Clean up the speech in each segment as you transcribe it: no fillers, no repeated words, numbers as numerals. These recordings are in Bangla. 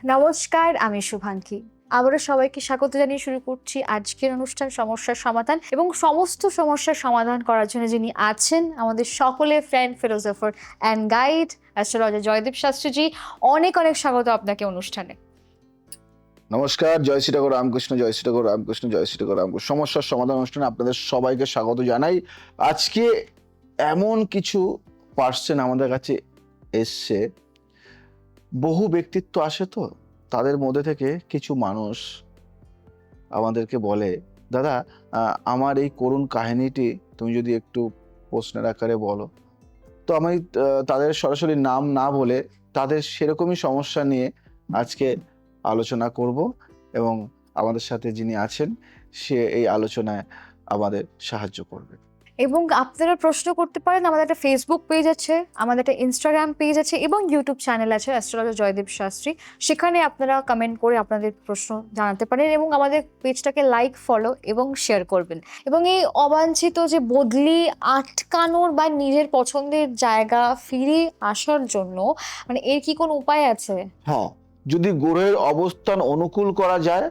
নমস্কার, আমি শুভাঙ্কি। আবারও সবাইকে স্বাগত জানিয়ে শুরু করছি আজকের অনুষ্ঠান সমস্যার সমাধান, এবং সমস্ত সমস্যার সমাধান করার জন্য যিনি আছেন আমাদের সকলের friend, philosopher and guide astrologer Joydeep Shastriji. অনেক অনেক স্বাগত আপনাকে অনুষ্ঠানে। নমস্কার, জয় শ্রী ঠাকুর রামকৃষ্ণ, জয় শ্রী ঠাকুর রামকৃষ্ণ, জয় শ্রী ঠাকুর রামকৃষ্ণ। সমস্যার সমাধান অনুষ্ঠানে আপনাদের সবাইকে স্বাগত জানাই। আজকে এমন কিছু পার্সন আমাদের কাছে এসছে, বহু ব্যক্তিত্ব আসে, তো তাদের মধ্যে থেকে কিছু মানুষ আমাদেরকে বলে, দাদা আমার এই করুণ কাহিনীটি তুমি যদি একটু প্রশ্নের আকারে বলো। তো আমি তাদের সরাসরি নাম না বলে তাদের সেরকমই সমস্যা নিয়ে আজকে আলোচনা করব, এবং আমাদের সাথে যিনি আছেন সে এই আলোচনায় আমাদের সাহায্য করবে। এবং আপনারা প্রশ্ন করতে পারেন। আমাদের একটা ফেসবুক পেজ আছে, আমাদের একটা ইনস্টাগ্রাম পেজ আছে এবং ইউটিউব চ্যানেল আছে অ্যাস্ট্রোলজার জয়দীপ শাস্ত্রী। সেখানে আপনারা কমেন্ট করে আপনাদের প্রশ্ন জানাতে পারেন এবং আমাদের পেজটাকে লাইক, ফলো এবং শেয়ার করবেন। এবং এই অবাঞ্ছিত যে বদলি আটকানোর বা নিজের পছন্দের জায়গা ফিরে আসার জন্য এর কি কোনো উপায় আছে? হ্যাঁ, যদি গ্রহের অবস্থান অনুকূল করা যায়।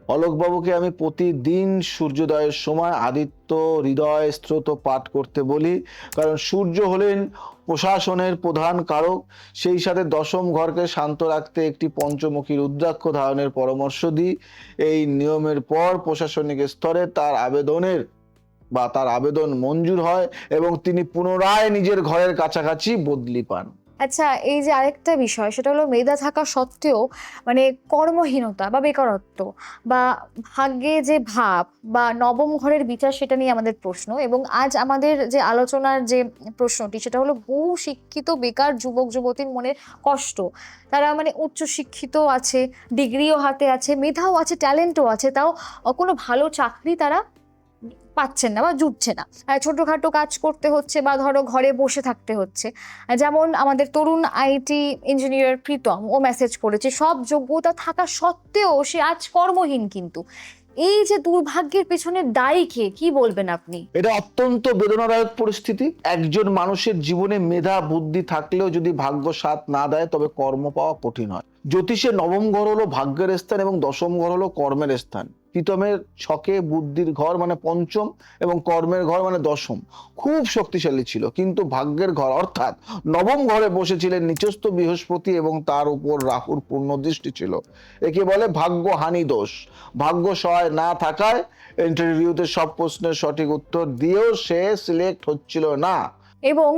অলোকবাবুকে আমি প্রতিদিন সূর্যোদয়ের সময় আদিত্য হৃদয় স্তোত্র পাঠ করতে বলি, কারণ সূর্য হলেন প্রশাসনের প্রধান কারক। সেই সাথে দশম ঘরকে শান্ত রাখতে একটি পঞ্চমুখী রুদ্রাক্ষ ধারণের পরামর্শ দিই। এই নিয়মের পর প্রশাসনিক স্তরে তার আবেদন মঞ্জুর হয় এবং তিনি পুনরায় নিজের ঘরের কাছাকাছি বদলি পান। আচ্ছা, এই যে আরেকটা বিষয়, সেটা হলো মেধা থাকা সত্ত্বেও কর্মহীনতা বা বেকারত্ব বা ভাগ্যে যে ভাব বা নবম ঘরের বিচার, সেটা নিয়ে আমাদের প্রশ্ন। এবং আজ আমাদের যে আলোচনার যে প্রশ্নটি, সেটা হলো বহু শিক্ষিত বেকার যুবক যুবতীর মনে কষ্ট। তারা উচ্চ শিক্ষিত আছে, ডিগ্রিও হাতে আছে, মেধাও আছে, ট্যালেন্টও আছে, তাও কোনো ভালো চাকরি তারা পাচ্ছেন না বা জুটছে না। ছোটখাটো কাজ করতে হচ্ছে বা ধরো ঘরে বসে থাকতে হচ্ছে। যেমন আমাদের তরুণ আইটি ইঞ্জিনিয়ার প্রীতম, ও মেসেজ করেছে সব যোগ্যতা থাকা সত্ত্বেও সে আজ কর্মহীন। কিন্তু এই যে দুর্ভাগ্যের পেছনে দায়ী কে, কি বলবেন আপনি? এটা অত্যন্ত বেদনাদায়ক পরিস্থিতি। একজন মানুষের জীবনে মেধা বুদ্ধি থাকলেও যদি ভাগ্য সাথ না দেয় তবে কর্ম পাওয়া কঠিন হয়। জ্যোতিষে নবম ঘর হলো ভাগ্যের স্থান এবং দশম ঘর হলো কর্মের স্থান। প্রীতমের ছকে বুদ্ধির ঘর মানে পঞ্চম এবং কর্মের ঘর মানে দশম খুব শক্তিশালী ছিল, কিন্তু ভাগ্যের ঘর অর্থাৎ নবম ঘরে বসেছিলেন নিচস্থ বৃহস্পতি এবং তার উপর রাহুর পূর্ণ দৃষ্টি ছিল। একে বলে ভাগ্য হানি দোষ। ভাগ্য সহায় না থাকায় ইন্টারভিউতে সব প্রশ্নের সঠিক উত্তর দিয়েও সে সিলেক্ট হচ্ছিল না। এবং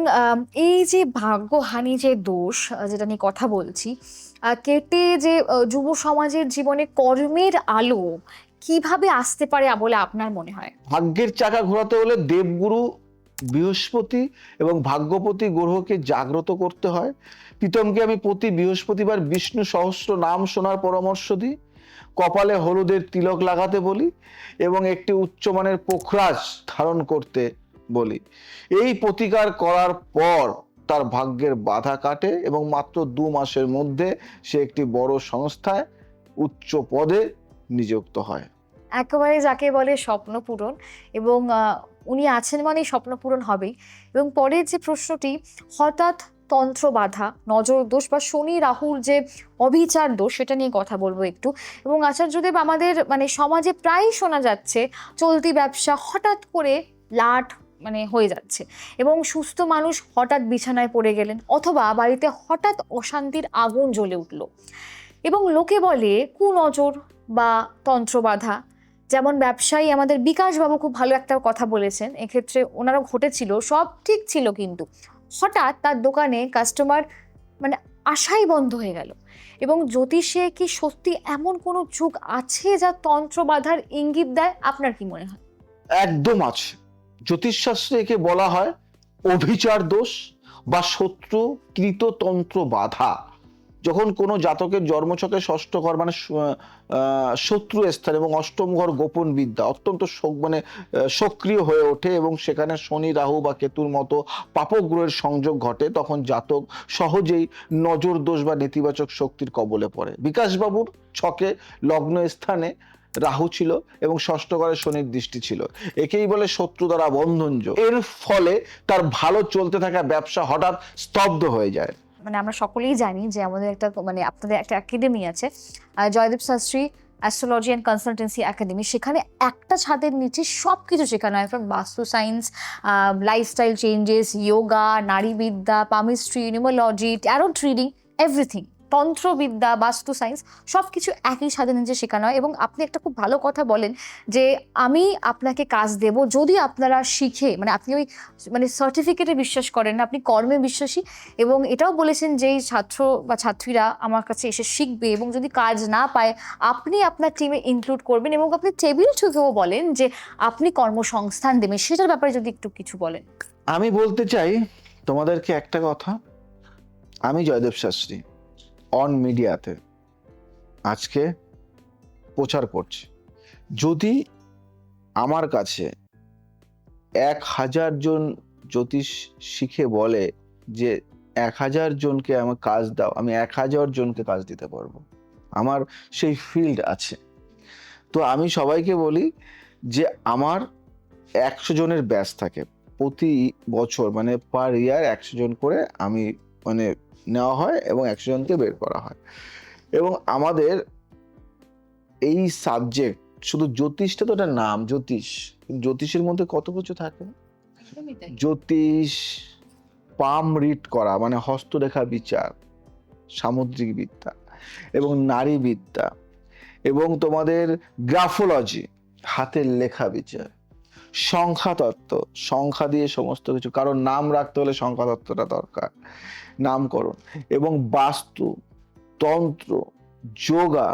এই যে ভাগ্যহানি যে দোষ, যেটা নিয়ে কথা বলছি, কেটে যে যুব সমাজের জীবনে কর্মের আলো কিভাবে আসতে পারে বলে আপনার মনে হয়? ভাগ্যের চাকা ঘোরাতে হলে দেবগুরু বৃহস্পতি এবং ভাগ্যপতি গ্রহকে জাগ্রত করতে হয়। প্রীতমকে আমি প্রতি বৃহস্পতিবার বিষ্ণু সহস্র নাম শোনার পরামর্শ দিই, কপালে হলুদের তিলক লাগাতে বলি এবং একটি উচ্চমানের পোখরাজ ধারণ করতে বলি। এই প্রতিকার করার পর তার ভাগ্যের বাধা কাটে এবং মাত্র 2 মাসের মধ্যে সে একটি বড় সংস্থায় উচ্চ পদে নিযুক্ত হয়। একেবারে যাকে বলে স্বপ্ন পূরণ। এবং উনি আছেন মানে স্বপ্ন পূরণ হবেই। এবং পরের যে প্রশ্নটি, হঠাৎ তন্ত্র বাধা, নজর দোষ বা শনি রাহুর যে অবিচার দোষ, সেটা নিয়ে কথা বলবো একটু। এবং আচার্যদেব, আমাদের সমাজে প্রায় শোনা যাচ্ছে চলতি ব্যবসা হঠাৎ করে লাট হয়ে যাচ্ছে, এবং সুস্থ মানুষ হঠাৎ বিছানায় পড়ে গেলেন, অথবা বাড়িতে হঠাৎ অশান্তির আগুন জ্বলে উঠল। এবং লোকে বলে কুনজর বা তন্ত্রবাধা। যেমন ব্যবসায়ী আমাদের বিকাশবাবু খুব ভালো একটা কথা বলেছেন, এক্ষেত্রে ওনারও ঘটেছিল, সব ঠিক ছিল কিন্তু হঠাৎ তার দোকানে কাস্টমার আসাই বন্ধ হয়ে গেল। এবং জ্যোতিষে কি সত্যি এমন কোনো যুগ আছে যা তন্ত্রবাধার ইঙ্গিত দেয়? আপনার কি মনে হয়? একদম আছে। জ্যোতিষশাস্ত্রে একে বলা হয় অভিচার দোষ বা শত্রু কৃততন্ত্র বাধা। যখন কোনো জাতকের জন্মছকে ষষ্ঠ ঘর শত্রু স্থান এবং অষ্টম ঘর গোপন বিদ্যা অত্যন্ত সক্রিয় হয়ে ওঠে এবং সেখানে শনি রাহু বা কেতুর মতো পাপগ্রহের সংযোগ ঘটে, তখন জাতক সহজেই নজর দোষ বা নেতিবাচক শক্তির কবলে পড়ে। বিকাশবাবুর ছকে লগ্ন স্থানে রাহু ছিল এবং ষষ্ঠ ঘরে শনির দৃষ্টি ছিল। একেই বলে শত্রু দ্বারা বন্ধনযোগ। এর ফলে তার ভালো চলতে থাকা ব্যবসা হঠাৎ স্তব্ধ হয়ে যায়। মানে আমরা সকলেই জানি যে আমাদের একটা মানে আপনাদের একটা একাডেমি আছে, Joydeep Shastri astrology and consultancy academy. সেখানে একটা ছাদের নিচে সব কিছু শেখানো হয়, from vastu science, lifestyle changes, yoga, নারীবিদ্যা, palmistry, numerology, tarot reading, everything, তন্ত্রবিদ্যা, বাস্তু সায়েন্স, সব কিছু একই ছাদের নিচে শেখানো হয়। এবং আপনি একটা খুব ভালো কথা বলেন যে আমি আপনাকে কাজ দেব যদি আপনারা শিখে, মানে আপনি ওই মানে সার্টিফিকেটে বিশ্বাস করেন না, আপনি কর্মে বিশ্বাসী। এবং এটাও বলেছেন যে এই ছাত্র বা ছাত্রীরা আমার কাছে এসে শিখবে এবং যদি কাজ না পায় আপনি আপনার টিমে ইনক্লুড করবেন, এবং আপনি টেবিল থেকেও বলেন যে আপনি কর্মসংস্থান দেবেন। সেটার ব্যাপারে যদি একটু কিছু বলেন। আমি বলতে চাই তোমাদেরকে একটা কথা, আমি জয়দেব শাস্ত্রী অন মিডিয়াতে আজকে প্রচার করছি। যদি আমার কাছে 1000 জন জ্যোতিষ শিখে বলে যে 1000 জনকে আমার কাজ দাও, আমি 1000 জনকে কাজ দিতে পারবো, আমার সেই ফিল্ড আছে। তো আমি সবাইকে বলি যে আমার 100 জনের ব্যাচ থাকে প্রতি বছর, মানে পার ইয়ার 100 জন করে আমি মানে নেওয়া হয় এবং 100 জনকে বের করা হয়। এবং আমাদের এই সাবজেক্ট, শুধু জ্যোতিষটা তো একটা নাম, জ্যোতিষের মধ্যে কত কিছু থাকে। জ্যোতিষ, পাম রিড করা মানে হস্তরেখা বিচার, সামুদ্রিক বিদ্যা এবং নারী বিদ্যা, এবং তোমাদের গ্রাফোলজি, হাতের লেখা বিচার, সংখ্যা তত্ত্ব, সংখ্যা দিয়ে সমস্ত কিছু, কারণ নাম রাখতে হলে সংখ্যা তত্ত্বটা দরকার, নামকরণ, এবং বাস্তু, তন্ত্র, যোগা,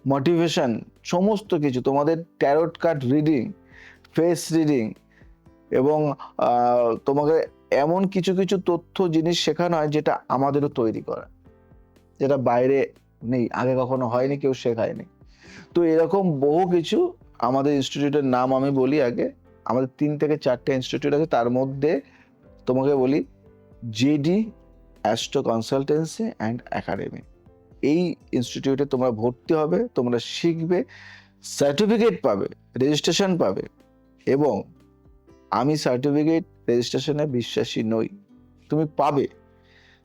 মোটিভেশন, সমস্ত কিছু, তোমাদের tarot card reading, face reading, এবং তোমাকে এমন কিছু কিছু তথ্য জিনিস শেখানো হয় যেটা আমাদেরও তৈরি করা, যেটা বাইরে নেই, আগে কখনো হয়নি, কেউ শেখায়নি। তো এরকম বহু কিছু আমাদের ইনস্টিটিউটের নাম আমি বলি আগে, আমাদের 3 থেকে 4টে ইনস্টিটিউট আছে, তার মধ্যে তোমাকে বলি JD astro consultancy and academy. এই ইনস্টিটিউটে তোমরা ভর্তি হবে, তোমরা শিখবে, সার্টিফিকেট পাবে, রেজিস্ট্রেশন পাবে। এবং আমি সার্টিফিকেট রেজিস্ট্রেশনে বিশ্বাসী নই, তুমি পাবে,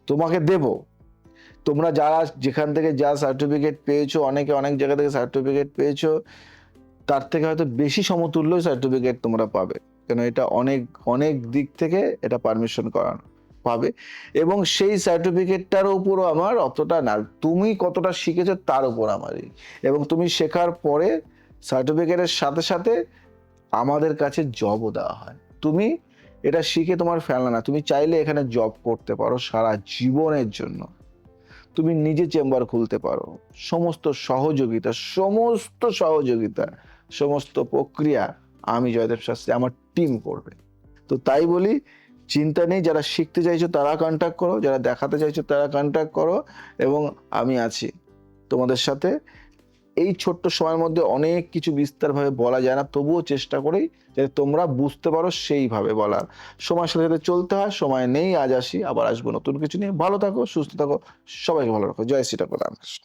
তোমাকে দেব। তোমরা যারা যেখান থেকে যা সার্টিফিকেট পেয়েছো, অনেকে অনেক জায়গা থেকে সার্টিফিকেট পেয়েছো, তার থেকে হয়তো বেশি সমতুল্য সার্টিফিকেট তোমরা পাবে, কেন এটা অনেক অনেক দিক থেকে এটা পারমিশন করানো পাবে। এবং সেই সার্টিফিকেটটার উপরও আমার অতটা না, তুমি কতটা শিখেছো তার উপর আমারই। এবং তুমি শেখার পরে সার্টিফিকেটের সাথে সাথে আমাদের কাছে জবও দেওয়া হয়। তুমি এটা শিখে তোমার ফেলা না, তুমি চাইলে এখানে জব করতে পারো সারা জীবনের জন্য, তুমি নিজে চেম্বার খুলতে পারো, সমস্ত সহযোগিতা, সমস্ত প্রক্রিয়া আমি জয়দেব শাস্ত্রী, আমার টিম করবে। তো তাই বলি, চিন্তা নেই, যারা শিখতে চাইছো তারা কন্ট্যাক্ট করো, যারা দেখাতে চাইছো তারা কন্ট্যাক্ট করো, এবং আমি আছি তোমাদের সাথে। এই ছোট্ট সময়ের মধ্যে অনেক কিছু বিস্তারভাবে বলা যায় না, তবুও চেষ্টা করি যাতে তোমরা বুঝতে পারো সেইভাবে বলার। সময়ের সাথে সাথে চলতে হয়, সময় নেই, আজ আসি, আবার আসবো নতুন কিছু নিয়ে। ভালো থাকো, সুস্থ থাকো, সবাইকে ভালো রাখো। জয় শ্রী ঠাকুর রামকৃষ্ণ।